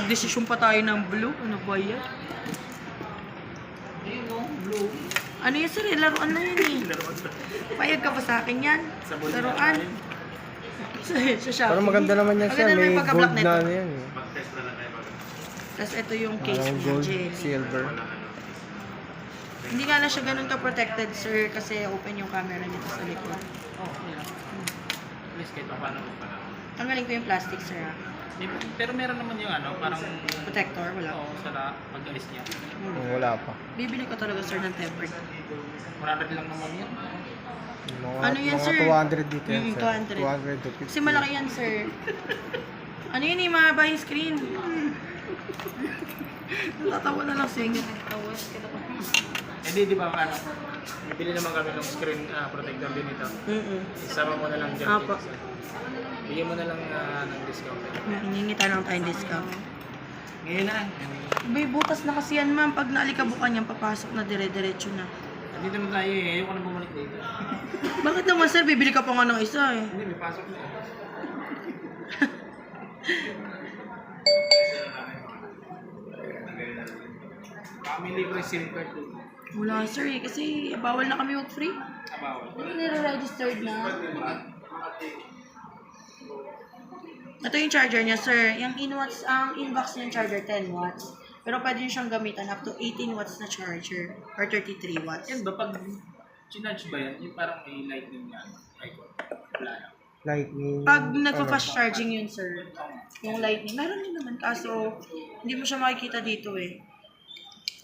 nagdesisyon pa tayo ng blue. Ano ba yan? Ayun o, blue. Ano yan sir? Laruan na yan eh. Payag ka pa sa akin yan? Laruan. Sa Shopee. Pero maganda naman yan siya. Maganda naman May yung pagka-black gold nito. na yan. Tapos ito yung case Parang niya, gold, jelly. silver. Hindi nga na siya ganun ka-protected, sir, kasi open yung camera nito sa likod. Oh, yeah. At least kahit pa paano. Tanggalin ko yung plastic, sir, ha? Pero meron naman yung ano, parang... Protector, wala. Oo, sa pag-alis niya. Wala pa. Bibili ko talaga, sir, ng tempered. 100 lang naman yan. Ano yan, mga sir? 200 dito yan, sir. 200. 200 to 50. Kasi malaki yan, sir. Ano yun, mahaba yung screen. Natatawa na lang, sir. Eh di ba ano, bibili naman kami ng screen protector din ito. Isama mo na lang dyan. Apo. Bigyan mo na lang ng discount. Hiningita lang tayong discount. Ngayon na. Bay, butas na kasi yan, ma'am. Pag naalikabukan yan, papasok na dire-diretso na. Dito naman tayo eh. Ayoko na bumalik dito. Bakit naman, sir? Bibili ka pa nga ng isa, eh. Hindi, may pasok na. Kami libre SIM card dito. Wala, sir, eh. Kasi bawal na kami mag-free. Bawal. Hindi nire-registered na. Ito yung charger niya, sir. Yung in-watts, ang inbox niya yung charger, 10 watts. Pero pwede nyo siyang gamitan up to 18 watts na charger or 33 watts. Yan ba, pag chinarge ba yan, yung parang may lightning yan, icon. Wala na. Lightning. Pag nagpa-fast charging yun, sir, yung lightning, meron din naman. Kaso, hindi mo siya makikita dito eh.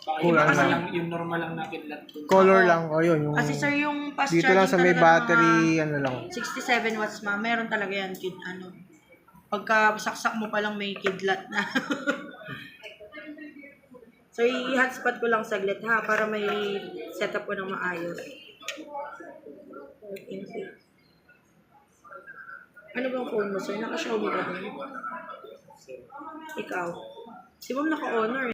Baka Cool, yung, ano? lang, yung normal lang na kidlat. Color Oo. lang. O yun. Yung, Kasi sir, yung fast dito charging lang sa may talaga battery, mga ano lang. 67 watts ma, meron talaga yan, ano. Pagka saksak mo pa lang may kidlat na. So, i-hotspot ko lang saglit ha, para may setup ko ng maayos. Ano bang phone mo, sir? Naka-Xiaomi ka din? Ikaw? Si ma'am naka-honor.